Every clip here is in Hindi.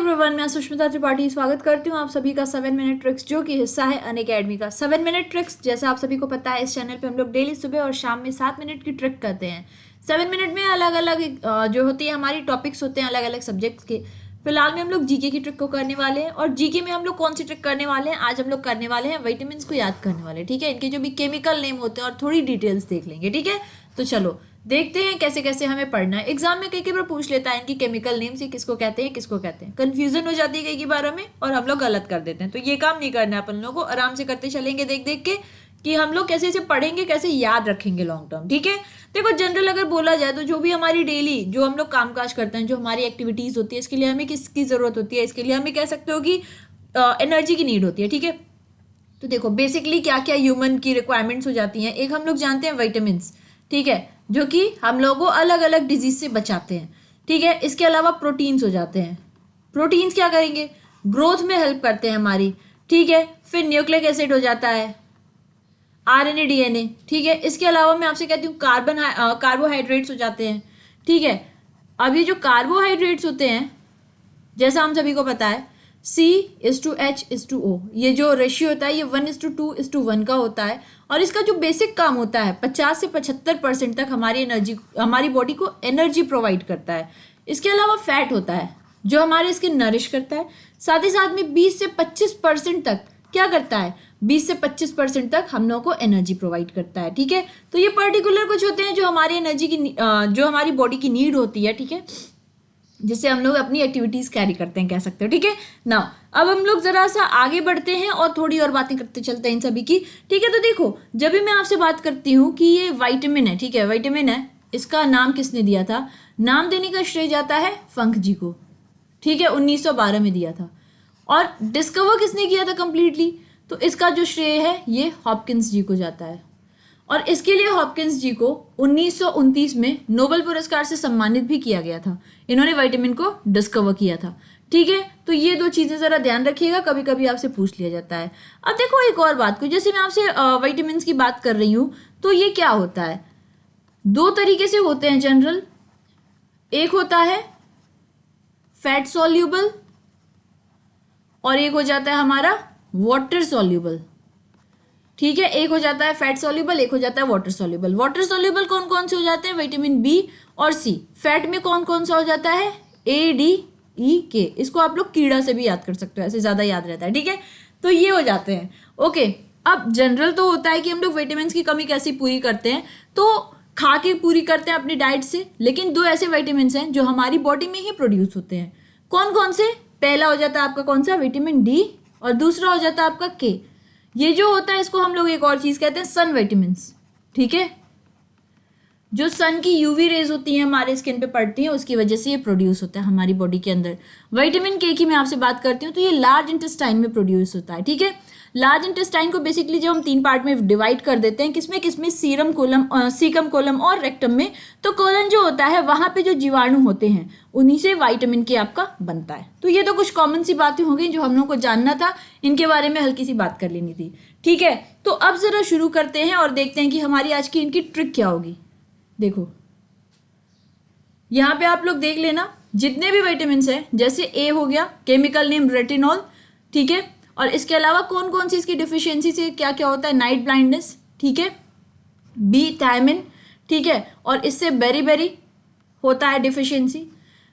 एवरीवन, मैं सुष्मिता त्रिपाठी स्वागत करती हूँ आप सभी का 7 मिनट ट्रिक्स, जो कि हिस्सा है अनअकैडमी का 7 मिनट ट्रिक्स। जैसा आप सभी को पता है, इस चैनल पे हम लोग डेली सुबह और शाम में 7 मिनट की ट्रिक करते हैं। 7 मिनट में अलग अलग जो होती है हमारी टॉपिक्स होते हैं अलग अलग सब्जेक्ट्स के। फिलहाल में हम लोग जीके की ट्रिक को करने वाले हैं, और जीके में हम लोग कौन सी ट्रिक करने वाले हैं? आज हम लोग करने वाले हैं विटामिन्स को याद करने वाले, ठीक है। इनके जो भी केमिकल नेम होते हैं और थोड़ी डिटेल्स देख लेंगे, ठीक है। तो चलो देखते हैं कैसे कैसे हमें पढ़ना है। एग्जाम में कई बार पूछ लेता है इनकी केमिकल नेम से किसको कहते हैं किसको कहते हैं, कंफ्यूजन हो जाती है कई बार में, और हम लोग गलत कर देते हैं। तो ये काम नहीं करना है अपन लोगों को, आराम से करते चलेंगे देख देख के कि हम लोग कैसे इसे पढ़ेंगे, कैसे याद रखेंगे लॉन्ग टर्म, ठीक है। देखो, जनरल अगर बोला जाए तो जो भी हमारी डेली जो हम लोग कामकाज करते हैं, जो हमारी एक्टिविटीज होती है, इसके लिए हमें किसकी जरूरत होती है? इसके लिए हमें कह सकते हो कि एनर्जी की नीड होती है, ठीक है। तो देखो बेसिकली क्या क्या ह्यूमन की रिक्वायरमेंट्स हो जाती हैं। एक हम लोग जानते हैं विटामिन, ठीक है, जो कि हम लोगों को अलग अलग डिजीज से बचाते हैं, ठीक है। इसके अलावा प्रोटीन्स हो जाते हैं। प्रोटीन्स क्या करेंगे? ग्रोथ में हेल्प करते हैं हमारी, ठीक है। फिर न्यूक्लिक एसिड हो जाता है, आरएनए डीएनए, ठीक है। इसके अलावा मैं आपसे कहती हूँ कार्बोहाइड्रेट्स हो जाते हैं, ठीक है। अब ये जो कार्बोहाइड्रेट्स होते हैं, जैसा हम सभी को पता है C/H/O, ये जो रेशियो होता है ये 1:2:1 का होता है। और इसका जो बेसिक काम होता है 50 से 75% तक हमारी बॉडी को एनर्जी प्रोवाइड करता है। इसके अलावा फैट होता है जो हमारे स्किन नरिश करता है। साथ ही साथ में 20 से 25% तक क्या करता है? 20 से 25% तक हम लोगों को एनर्जी प्रोवाइड करता है, ठीक है। तो ये पर्टिकुलर कुछ होते हैं जो हमारी एनर्जी की जो हमारी बॉडी की नीड होती है, ठीक है, जिससे हम लोग अपनी एक्टिविटीज कैरी करते हैं, कह सकते हो, ठीक है ना। अब हम लोग जरा सा आगे बढ़ते हैं और थोड़ी और बातें करते चलते हैं इन सभी की, ठीक है। तो देखो, जब भी मैं आपसे बात करती हूँ कि ये विटामिन है, ठीक है, विटामिन है, इसका नाम किसने दिया था? नाम देने का श्रेय जाता है फंक जी को, ठीक है, 1912 में दिया था। और डिस्कवर किसने किया था कंप्लीटली? तो इसका जो श्रेय है ये हॉपकिंस जी को जाता है। और इसके लिए हॉपकिंस जी को 1929 में नोबेल पुरस्कार से सम्मानित भी किया गया था। इन्होंने विटामिन को डिस्कवर किया था, ठीक है। तो ये दो चीजें जरा ध्यान रखिएगा, कभी कभी आपसे पूछ लिया जाता है। अब देखो एक और बात को, जैसे मैं आपसे विटामिन की बात कर रही हूँ, तो ये क्या होता है? दो तरीके से होते हैं जनरल। एक होता है फैट सॉल्यूबल और एक हो जाता है हमारा वाटर सॉल्यूबल, ठीक है। एक हो जाता है फैट सॉल्यूबल, एक हो जाता है वाटर सॉल्यूबल। वाटर सॉल्यूबल कौन कौन से हो जाते हैं? विटामिन बी और सी। फैट में कौन कौन सा हो जाता है? A, D, E, K। इसको आप लोग कीड़ा से भी याद कर सकते हो, ऐसे ज्यादा याद रहता है, ठीक है। तो ये हो जाते हैं, ओके। अब जनरल तो होता है कि हम लोग विटामिन की कमी कैसे पूरी करते हैं, तो खा के पूरी करते हैं अपनी डाइट से। लेकिन दो ऐसे विटामिन हैं जो हमारी बॉडी में ही प्रोड्यूस होते हैं। कौन कौन से? पहला हो जाता है आपका कौन सा? विटामिन डी, और दूसरा हो जाता है आपका के। ये जो होता है इसको हम लोग एक और चीज कहते हैं सन विटामिन्स, ठीक है। जो सन की यूवी रेज होती हैं हमारे स्किन पे पड़ती हैं, उसकी वजह से ये प्रोड्यूस होता है हमारी बॉडी के अंदर। विटामिन के की मैं आपसे बात करती हूँ, तो ये लार्ज इंटेस्टाइन में प्रोड्यूस होता है, ठीक है। लार्ज इंटेस्टाइन को बेसिकली जब हम 3 पार्ट में डिवाइड कर देते हैं, किसमें किसमें? सीरम कोलम, सीकम कोलम और रेक्टम में। तो कोलन जो होता है वहां पे जो जीवाणु होते हैं उन्हीं से विटामिन के आपका बनता है। तो ये तो कुछ कॉमन सी बातें हो गई जो हम लोग को जानना था, इनके बारे में हल्की सी बात कर लेनी थी, ठीक है। तो अब जरा शुरू करते हैं और देखते हैं कि हमारी आज की इनकी ट्रिक क्या होगी। देखो यहाँ पे आप लोग देख लेना, जितने भी विटामिन है, जैसे ए हो गया, केमिकल नेम रेटिनॉल, ठीक है। और इसके अलावा कौन कौन सी इसकी डिफिशियंसी से क्या क्या होता है? नाइट ब्लाइंडनेस, ठीक है। बी थायमिन, ठीक है, और इससे बेरी होता है डिफिशियंसी।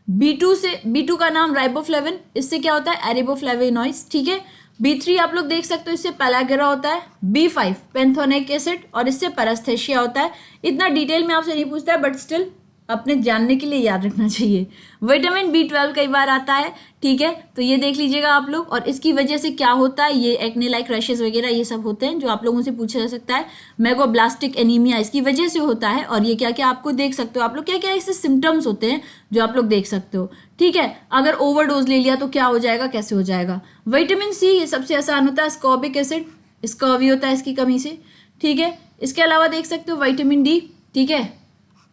B2 का नाम राइबोफ्लेविन, इससे क्या होता है? एरिबोफ्लेविनॉइड्स, ठीक है। B3 आप लोग देख सकते हो, इससे पेलागेरा होता है। B5 पेंथोनिक एसिड, और इससे पैरास्थेशिया होता है। इतना डिटेल में आपसे नहीं पूछता है, बट स्टिल अपने जानने के लिए याद रखना चाहिए। विटामिन B12 कई बार आता है, ठीक है, तो ये देख लीजिएगा आप लोग। और इसकी वजह से क्या होता है? ये एक्ने लाइक रैशेस वगैरह ये सब होते हैं जो आप लोगों से पूछा जा सकता है। मेगाब्लास्टिक एनीमिया इसकी वजह से होता है। और ये क्या क्या आपको देख सकते हो आप लोग, क्या क्या ऐसे सिम्टम्स होते हैं जो आप लोग देख सकते हो, ठीक है। अगर ओवरडोज ले लिया तो क्या हो जाएगा, कैसे हो जाएगा? विटामिन सी ये सबसे आसान होता है। स्कॉर्बिक एसिड, स्कर्वी होता है इसकी कमी से, ठीक है। इसके अलावा देख सकते हो विटामिन डी, ठीक है,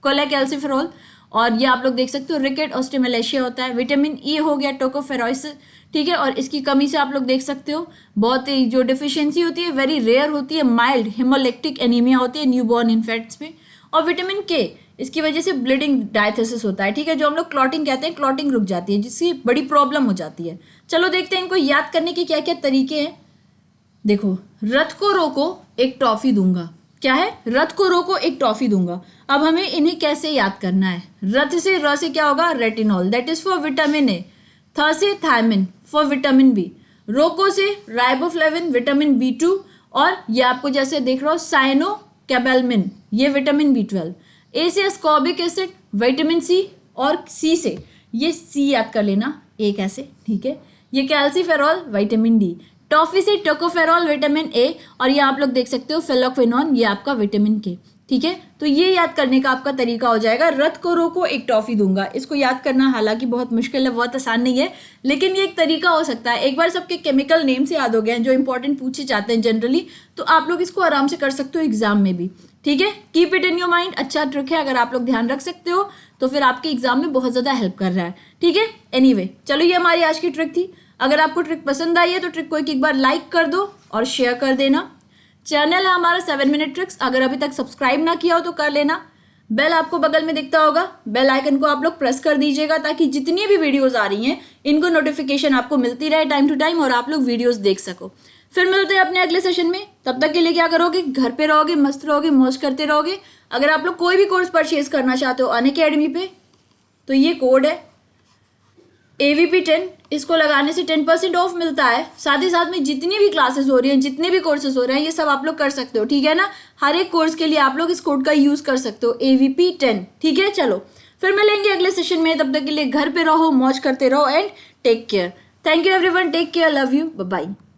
कोलेकैल्सिफेरॉल, और ये आप लोग देख सकते हो रिकेट ऑस्टियोमैलेशिया होता है। विटामिन ई हो गया टोकोफेरॉइस, ठीक है, और इसकी कमी से आप लोग देख सकते हो बहुत ही जो डिफिशियंसी होती है वेरी रेयर होती है, माइल्ड हिमोलेक्टिक एनीमिया होती है न्यूबॉर्न इन्फेंट्स में। और विटामिन के, इसकी वजह से ब्लीडिंग डायथेसिस होता है, ठीक है, जो हम लोग क्लॉटिंग कहते हैं, क्लॉटिंग रुक जाती है जिसकी बड़ी प्रॉब्लम हो जाती है। चलो देखते हैं इनको याद करने के क्या क्या तरीके हैं। देखो, रथ को रोको एक टॉफी दूंगा, क्या है, रथ को रोको एक टॉफी दूंगा। अब हमें इन्हें कैसे याद करना है। रथ से र से क्या होगा, retinol, that is for vitamin A. थ से थायमिन फॉर विटामिन बी। रोको से राइबोफ्लेविन विटामिन B2, और ये आपको जैसे देख रहा हो साइनोकैबेलमिन, ये विटामिन B12। ए से अस्कॉर्बिक एसिड विटामिन सी, और सी से ये सी याद कर लेना, ए कैसे, ठीक है, ये कैल्सीफेरॉल विटामिन डी। टॉफी से टोकोफेरॉल विटामिन ए, और ये आप लोग देख सकते हो फेलोक्विनोन, ये आपका विटामिन के, ठीक है। तो ये याद करने का आपका तरीका हो जाएगा, रथ को रोको एक टॉफी दूंगा। इसको याद करना हालांकि बहुत मुश्किल है, बहुत आसान नहीं है, लेकिन ये एक तरीका हो सकता है। एक बार सबके केमिकल नेम से याद हो गए हैं जो इंपॉर्टेंट पूछे जाते हैं जनरली, तो आप लोग इसको आराम से कर सकते हो एग्जाम में भी, ठीक है। Keep it in your mind, अच्छा ट्रिक है, अगर आप लोग ध्यान रख सकते हो तो फिर आपके एग्जाम में बहुत ज्यादा हेल्प कर रहा है, ठीक है। एनीवे, चलो ये हमारी आज की ट्रिक थी। अगर आपको ट्रिक पसंद आई है तो ट्रिक को एक बार लाइक कर दो और शेयर कर देना। चैनल है हमारा 7 मिनट ट्रिक्स, अगर अभी तक सब्सक्राइब ना किया हो तो कर लेना। बेल आपको बगल में दिखता होगा, बेल आइकन को आप लोग प्रेस कर दीजिएगा ताकि जितनी भी वीडियोस आ रही हैं इनको नोटिफिकेशन आपको मिलती रहे टाइम टू टाइम और आप लोग वीडियोस देख सको। फिर मिलते हैं अपने अगले सेशन में, तब तक के लिए क्या करोगे, घर पे रहोगे, मस्त रहोगे, मौज करते रहोगे। अगर आप लोग कोई भी कोर्स परचेज करना चाहते हो अनअकैडमी पे, तो ये कोड है AVP10, इसको लगाने से 10% ऑफ मिलता है। साथ ही साथ में जितनी भी क्लासेस हो रही हैं, जितने भी कोर्सेज हो रहे हैं, ये सब आप लोग कर सकते हो, ठीक है ना। हर एक कोर्स के लिए आप लोग इस कोड का यूज कर सकते हो, AVP10, ठीक है। चलो फिर मिलेंगे अगले सेशन में, तब तक के लिए घर पे रहो, मौज करते रहो and take care. Thank you everyone, take care, love you, bye bye.